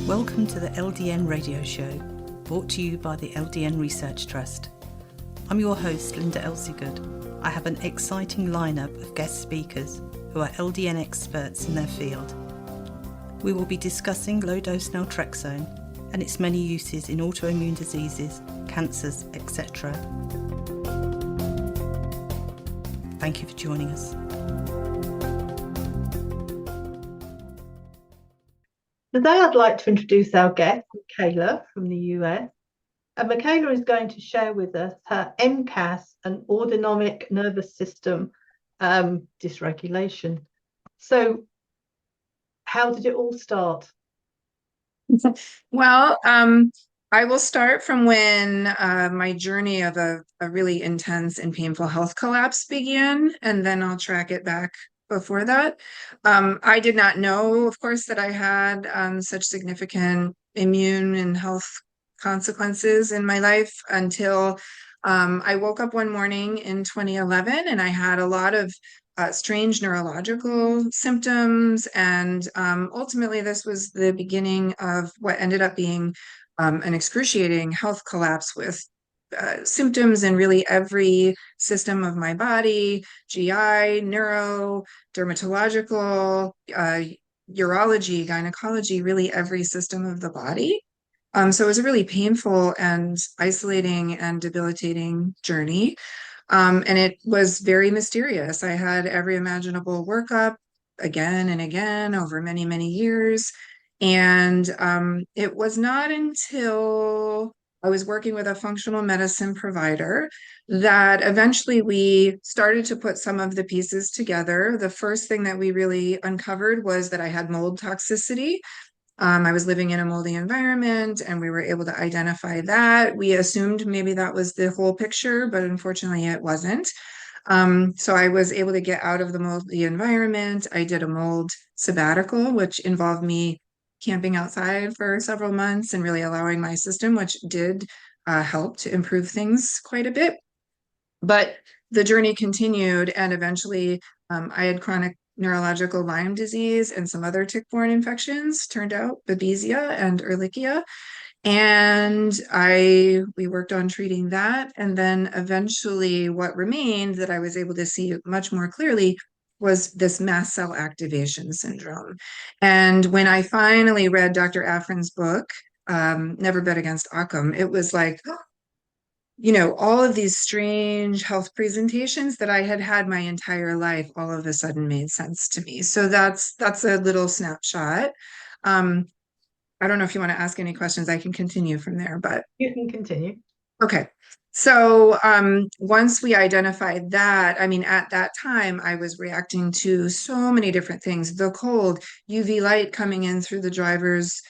Welcome to the LDN Radio Show, brought to you by the LDN Research Trust. I'm your host, Linda Elsiegood. I have an exciting lineup of guest speakers who are LDN experts in their field. We will be discussing low-dose naltrexone and its many uses in autoimmune diseases, cancers, etc. Thank you for joining us. Today I'd like to introduce our guest, Micaela from the US. And Micaela is going to share with us her MCAS and autonomic nervous system dysregulation. So how did it all start? Well, I will start from when my journey of a really intense and painful health collapse began, and then I'll track it back before that. I did not know, of course, that I had such significant immune and health consequences in my life until I woke up one morning in 2011 and I had a lot of strange neurological symptoms. And ultimately, this was the beginning of what ended up being an excruciating health collapse with symptoms in really every system of my body: GI, neuro, dermatological, urology, gynecology, really every system of the body. So it was a really painful and isolating and debilitating journey. And it was very mysterious. I had every imaginable workup again and again over many, many years. And it was not until I was working with a functional medicine provider that eventually we started to put some of the pieces together. The first thing that we really uncovered was that I had mold toxicity. I was living in a moldy environment and we were able to identify that. We assumed maybe that was the whole picture, but unfortunately it wasn't. So I was able to get out of the moldy environment. I did a mold sabbatical, which involved me camping outside for several months and really allowing my system, which did help to improve things quite a bit. But the journey continued, and eventually I had chronic neurological Lyme disease and some other tick-borne infections, turned out Babesia and Ehrlichia. And we worked on treating that. And then eventually what remained that I was able to see much more clearly was this Mast Cell Activation Syndrome. And when I finally read Dr. Afrin's book, Never Bet Against Occam, it was like, all of these strange health presentations that I had had my entire life all of a sudden made sense to me. So that's a little snapshot. I don't know if you want to ask any questions. I can continue from there, but you can continue. Okay. So once we identified that, at that time, I was reacting to so many different things: the cold, UV light coming in through the driver's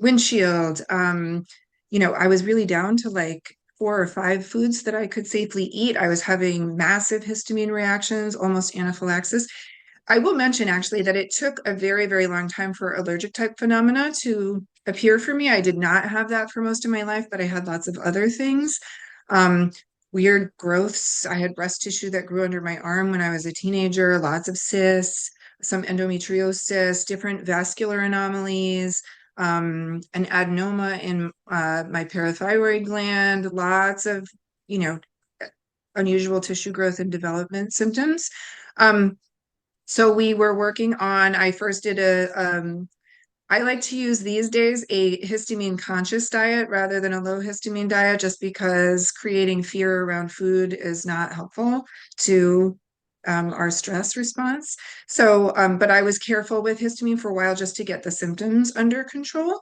windshield. I was really down to like 4 or 5 foods that I could safely eat. I was having massive histamine reactions, almost anaphylaxis. I will mention actually that it took a very, very long time for allergic type phenomena to appear for me. I did not have that for most of my life, but I had lots of other things. Weird growths. I had breast tissue that grew under my arm when I was a teenager, lots of cysts, some endometriosis, different vascular anomalies, an adenoma in my parathyroid gland, lots of, unusual tissue growth and development symptoms. So we were working on, I first did I like to use these days a histamine-conscious diet rather than a low histamine diet, just because creating fear around food is not helpful to our stress response. So, but I was careful with histamine for a while just to get the symptoms under control.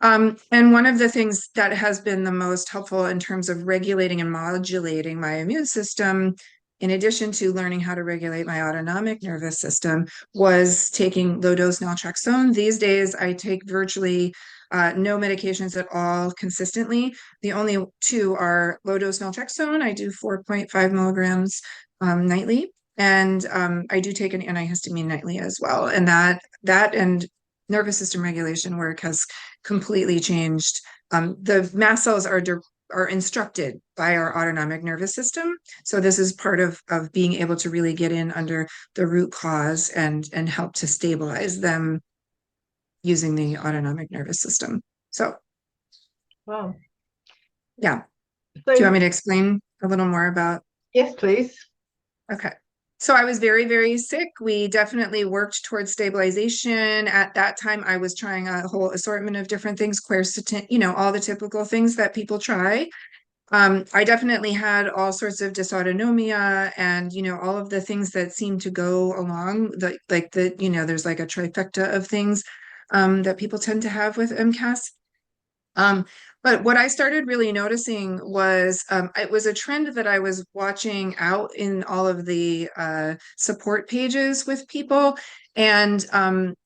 And one of the things that has been the most helpful in terms of regulating and modulating my immune system, in addition to learning how to regulate my autonomic nervous system, was taking low-dose naltrexone. These days, I take virtually no medications at all consistently. The only 2 are low-dose naltrexone. I do 4.5 milligrams nightly, and I do take an antihistamine nightly as well. And that and nervous system regulation work has completely changed. The mast cells are instructed by our autonomic nervous system. So this is part of being able to really get in under the root cause and help to stabilize them using the autonomic nervous system. So, Wow. yeah. So, Do you want me to explain a little more about? yes, please. Okay. So I was very, very sick. We definitely worked towards stabilization. At that time, I was trying a whole assortment of different things, quercetin, all the typical things that people try. I definitely had all sorts of dysautonomia and, all of the things that seem to go along, there's like a trifecta of things that people tend to have with MCAS. But what I started really noticing was it was a trend that I was watching out in all of the support pages with people, and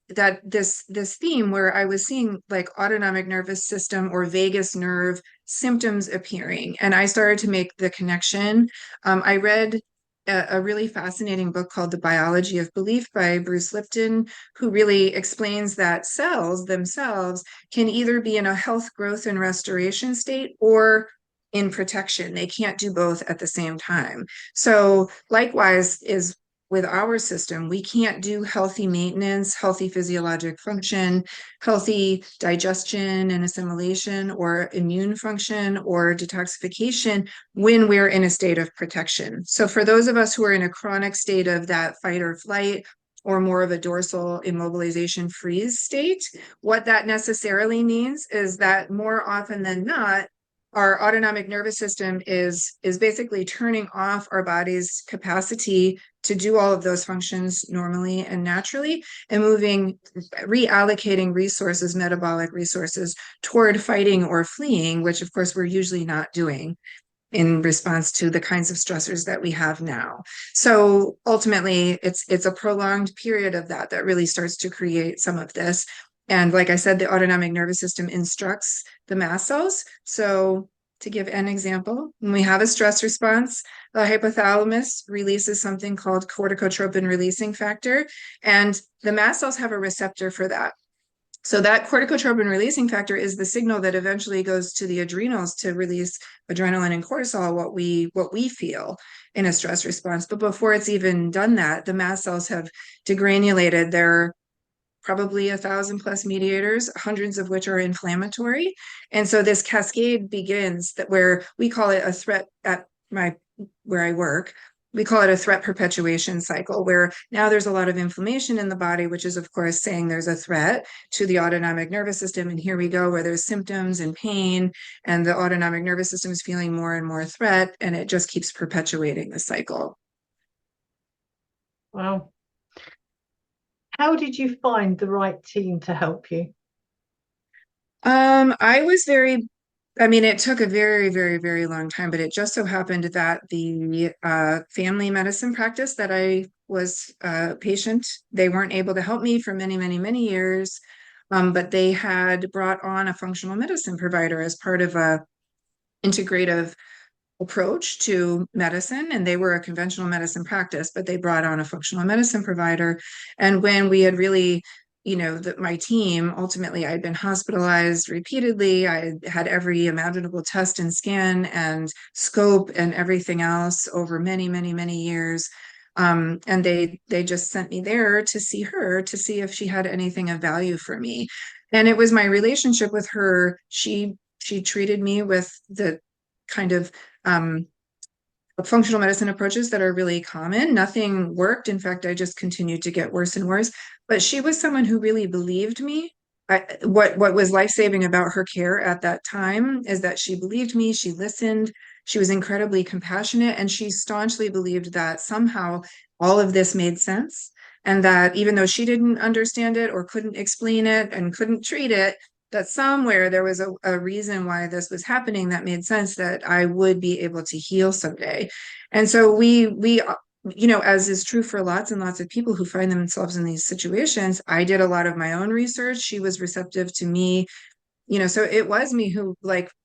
that this theme where I was seeing like autonomic nervous system or vagus nerve symptoms appearing, and I started to make the connection. I read a really fascinating book called The Biology of Belief by Bruce Lipton, who really explains that cells themselves can either be in a health, growth, and restoration state or in protection. They can't do both at the same time. So likewise is with our system, we can't do healthy maintenance, healthy physiologic function, healthy digestion and assimilation, or immune function or detoxification when we're in a state of protection. So for those of us who are in a chronic state of that fight or flight, or more of a dorsal immobilization freeze state, what that necessarily means is that more often than not, our autonomic nervous system is basically turning off our body's capacity to do all of those functions normally and naturally, and reallocating resources, metabolic resources, toward fighting or fleeing, which of course we're usually not doing in response to the kinds of stressors that we have now. So ultimately, it's a prolonged period of that really starts to create some of this. And like I said, the autonomic nervous system instructs the mast cells. So to give an example, when we have a stress response, the hypothalamus releases something called corticotropin releasing factor, and the mast cells have a receptor for that. So that corticotropin releasing factor is the signal that eventually goes to the adrenals to release adrenaline and cortisol, what we feel in a stress response. But before it's even done that, the mast cells have degranulated their probably 1,000+ mediators, hundreds of which are inflammatory. And so this cascade begins that where we call it a threat where I work. We call it a threat perpetuation cycle, where now there's a lot of inflammation in the body, which is, of course, saying there's a threat to the autonomic nervous system. And here we go, where there's symptoms and pain, and the autonomic nervous system is feeling more and more threat, and it just keeps perpetuating the cycle. Wow. How did you find the right team to help you? It took a very, very, very long time, but it just so happened that the family medicine practice that I was a patient, they weren't able to help me for many, many, many years. But they had brought on a functional medicine provider as part of a integrative approach to medicine, and they were a conventional medicine practice, but they brought on a functional medicine provider. And when we had really, my team, ultimately, I'd been hospitalized repeatedly. I had every imaginable test and scan and scope and everything else over many, many, many years. And they just sent me there to see her, to see if she had anything of value for me. And it was my relationship with her. She treated me with the kind of functional medicine approaches that are really common. Nothing worked. In fact, I just continued to get worse and worse. But she was someone who really believed me. What was life-saving about her care at that time is that she believed me, she listened, she was incredibly compassionate, and she staunchly believed that somehow all of this made sense. And that even though she didn't understand it or couldn't explain it and couldn't treat it, that somewhere there was a reason why this was happening that made sense, that I would be able to heal someday. And so we as is true for lots and lots of people who find themselves in these situations, I did a lot of my own research. She was receptive to me, so it was me who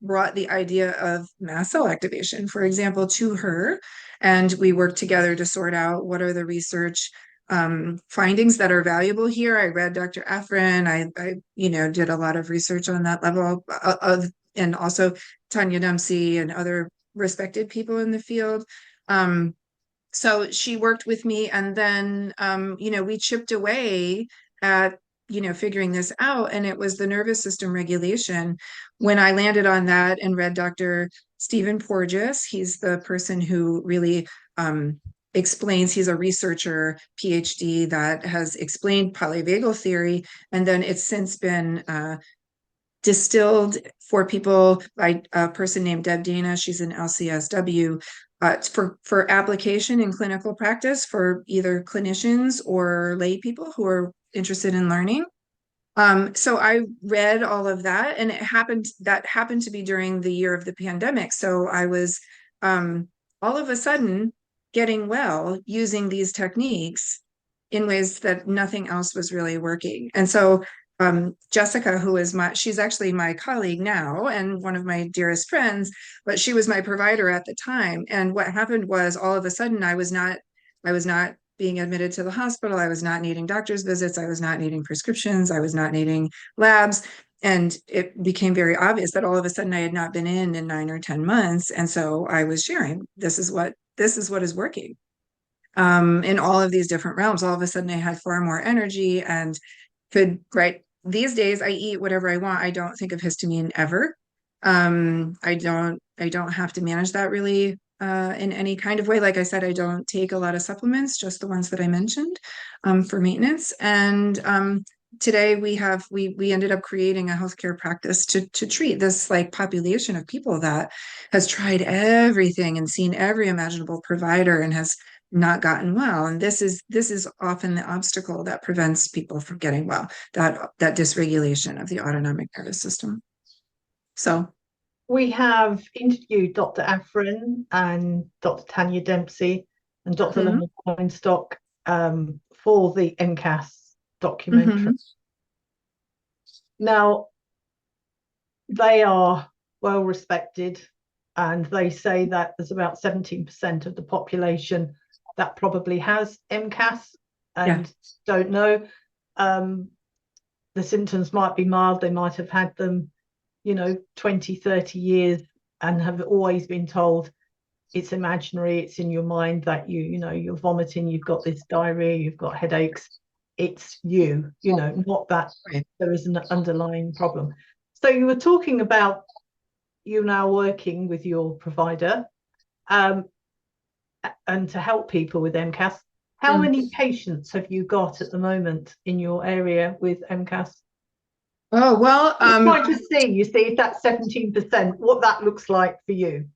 brought the idea of mast cell activation, for example, to her. And we worked together to sort out what are the research findings that are valuable here. I read Dr. Afrin. I did a lot of research on that level and also Tanya Dempsey and other respected people in the field. So she worked with me, and then we chipped away at figuring this out. And it was the nervous system regulation. When I landed on that and read Dr. Stephen Porges, he's the person who really explains, he's a researcher, PhD, that has explained polyvagal theory. And then it's since been distilled for people by a person named Deb Dana. She's an LCSW, for application in clinical practice for either clinicians or lay people who are interested in learning. So I read all of that, and that happened to be during the year of the pandemic. So I was all of a sudden getting well using these techniques in ways that nothing else was really working. And so Jessica, she's actually my colleague now and one of my dearest friends, but she was my provider at the time. And what happened was, all of a sudden, I was not being admitted to the hospital. I was not needing doctor's visits. I was not needing prescriptions. I was not needing labs. And it became very obvious that all of a sudden I had not been in 9 or 10 months. And so I was sharing, this is what is working. In all of these different realms. All of a sudden I had far more energy and these days I eat whatever I want. I don't think of histamine ever. I don't have to manage that really in any kind of way. Like I said, I don't take a lot of supplements, just the ones that I mentioned for maintenance. And today we ended up creating a healthcare practice to treat this like population of people that has tried everything and seen every imaginable provider and has not gotten well. And this is often the obstacle that prevents people from getting well, that dysregulation of the autonomic nervous system. So we have interviewed Dr. Afrin and Dr. Tanya Dempsey and Dr. Leonard Weinstock for the MCAS documentary. Now, they are well respected, and they say that there's about 17% of the population that probably has MCAS and don't know. The symptoms might be mild. They might have had them 20, 30 years and have always been told it's imaginary, it's in your mind, that you're vomiting, you've got this diarrhea, you've got headaches. It's not that there is an underlying problem. So you were talking about you now working with your provider and to help people with MCAS. How many patients have you got at the moment in your area with MCAS? Oh, well, trying to see, if that's 17%, what that looks like for you.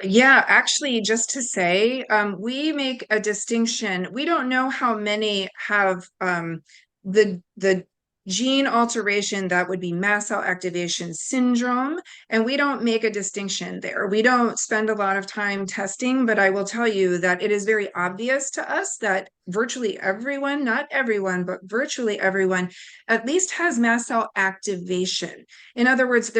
Yeah, actually, just to say, we make a distinction. We don't know how many have the gene alteration that would be mast cell activation syndrome, and we don't make a distinction there. We don't spend a lot of time testing, but I will tell you that it is very obvious to us that virtually everyone, not everyone, but virtually everyone, at least has mast cell activation. In other words,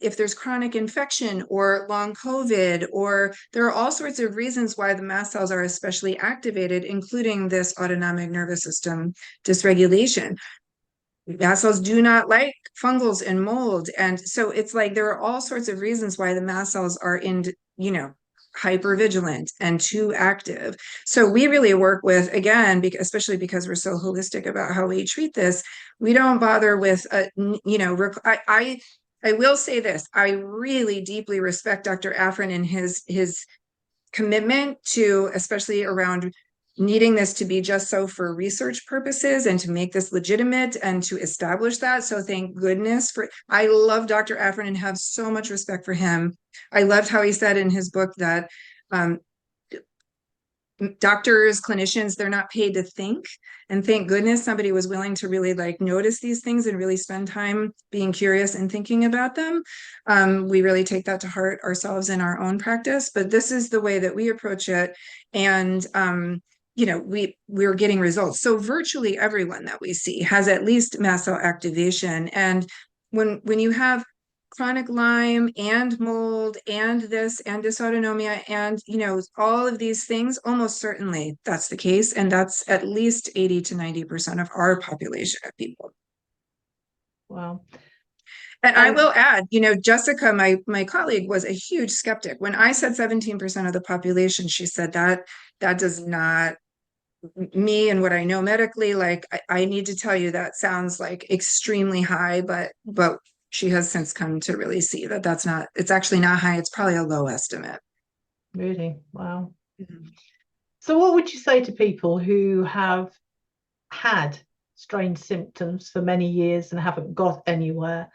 if there's chronic infection or long COVID, or there are all sorts of reasons why the mast cells are especially activated, including this autonomic nervous system dysregulation. Mast cells do not like fungals and mold. And so it's like there are all sorts of reasons why the mast cells are hypervigilant and too active. So we really work with, again, especially because we're so holistic about how we treat this, we don't bother with, I will say this, I really deeply respect Dr. Afrin and his commitment to, especially around needing this to be just so for research purposes and to make this legitimate and to establish that. So thank goodness I love Dr. Afrin and have so much respect for him. I loved how he said in his book that doctors, clinicians, they're not paid to think. And thank goodness somebody was willing to really notice these things and really spend time being curious and thinking about them. We really take that to heart ourselves in our own practice, but this is the way that we approach it. And, we're getting results. So virtually everyone that we see has at least mast cell activation. And when you have chronic Lyme and mold and dysautonomia and all of these things, almost certainly that's the case, and that's at least 80 to 90% of our population of people. Wow. And I will add, Jessica, my colleague, was a huge skeptic when I said 17% of the population. She said that does not me and what I know medically, like I need to tell you that sounds like extremely high, but she has since come to really see that it's actually not high. It's probably a low estimate. Really? Wow. Mhm. So what would you say to people who have had strange symptoms for many years and haven't got anywhere?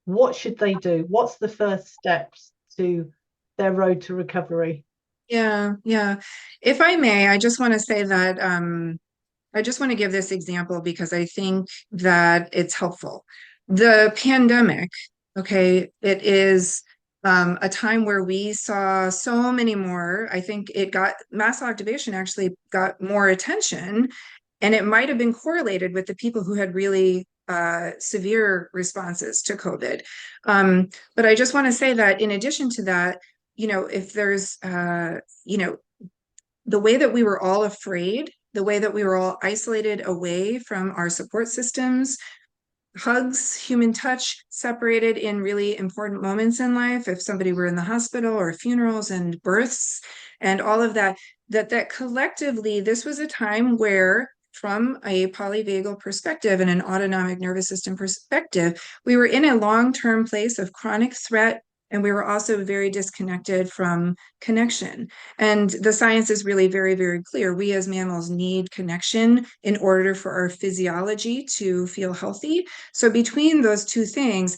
What should they do? What's the first steps to their road to recovery? Yeah, yeah. If I may, I just want to say that I just want to give this example because I think that it's helpful. The pandemic, okay, it is a time where we saw so many more. I think mast cell activation actually got more attention, and it might have been correlated with the people who had really severe responses to COVID. But I just want to say that in addition to that, if there's, the way that we were all afraid, the way that we were all isolated away from our support systems, hugs, human touch, separated in really important moments in life, if somebody were in the hospital or funerals and births and all of that, that collectively, this was a time where from a polyvagal perspective and an autonomic nervous system perspective, we were in a long-term place of chronic threat, and we were also very disconnected from connection. And the science is really very, very clear. We as mammals need connection in order for our physiology to feel healthy. So between those two things,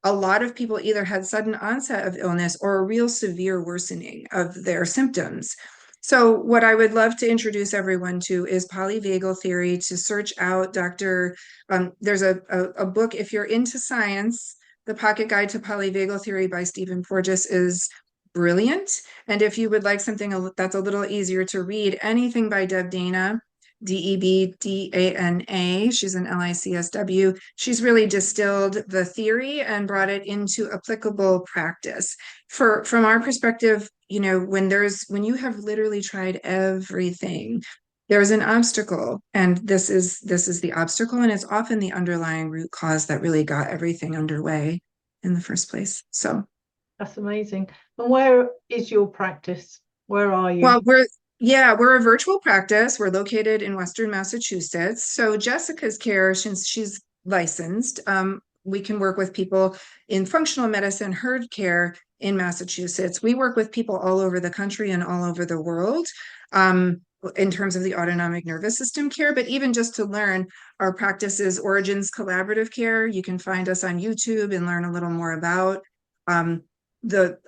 a lot of people either had sudden onset of illness or a real severe worsening of their symptoms. So what I would love to introduce everyone to is polyvagal theory, to search out there's a book, if you're into science, The Pocket Guide to Polyvagal Theory by Stephen Porges is brilliant. And if you would like something that's a little easier to read, anything by Deb Dana, Debdana, she's an LICSW. She's really distilled the theory and brought it into applicable practice. From our perspective, when you have literally tried everything, there's an obstacle, and this is the obstacle, and it's often the underlying root cause that really got everything underway in the first place. So That's amazing. And where is your practice? Where are you? well, we're a virtual practice. We're located in Western Massachusetts. So Jessica's care, since she's licensed, we can work with people in functional medicine, herd care in Massachusetts. We work with people all over the country and all over the world in terms of the autonomic nervous system care. But even just to learn, our practice is Origins Collaborative Care. You can find us on YouTube and learn a little more about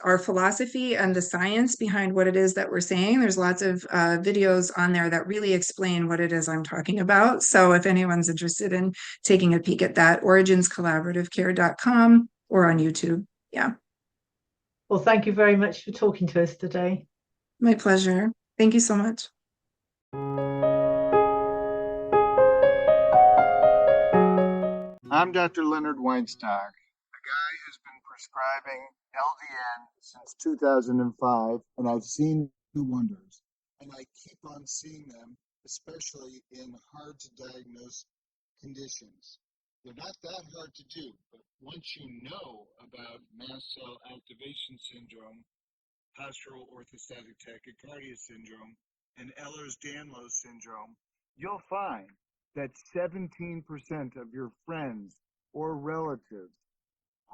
our philosophy and the science behind what it is that we're saying. There's lots of videos on there that really explain what it is I'm talking about. So if anyone's interested in taking a peek at that, originscollaborativecare.com or on YouTube. Yeah. Well, thank you very much for talking to us today. My pleasure. Thank you so much. I'm Dr. Leonard Weinstock, a guy who's been prescribing LDN since 2005, and I've seen the wonders, and I keep on seeing them, especially in hard-to-diagnose conditions. They're not that hard to do, but once you know about Mast Cell Activation Syndrome, postural orthostatic tachycardia syndrome, and Ehlers-Danlos syndrome, you'll find that 17% of your friends or relatives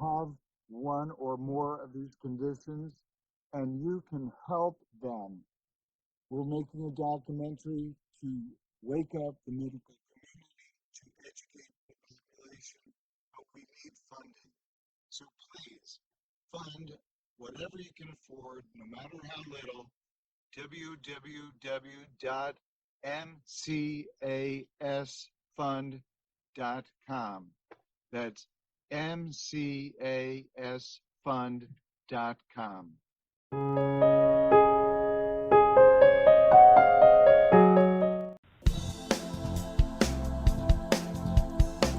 have one or more of these conditions, and you can help them. We're making a documentary to wake up the medical community, to educate the population, but we need funding. So please fund whatever you can afford, no matter how little. www.mcasfund.com. That's mcasfund.com.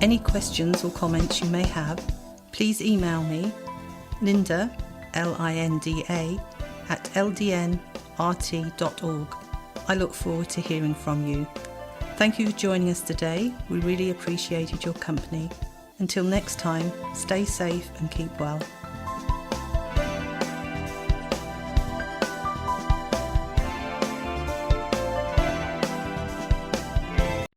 Any questions or comments you may have, please email me, Linda, Linda, at ldnrt.org. I look forward to hearing from you. Thank you for joining us today. We really appreciated your company. Until next time, stay safe and keep well.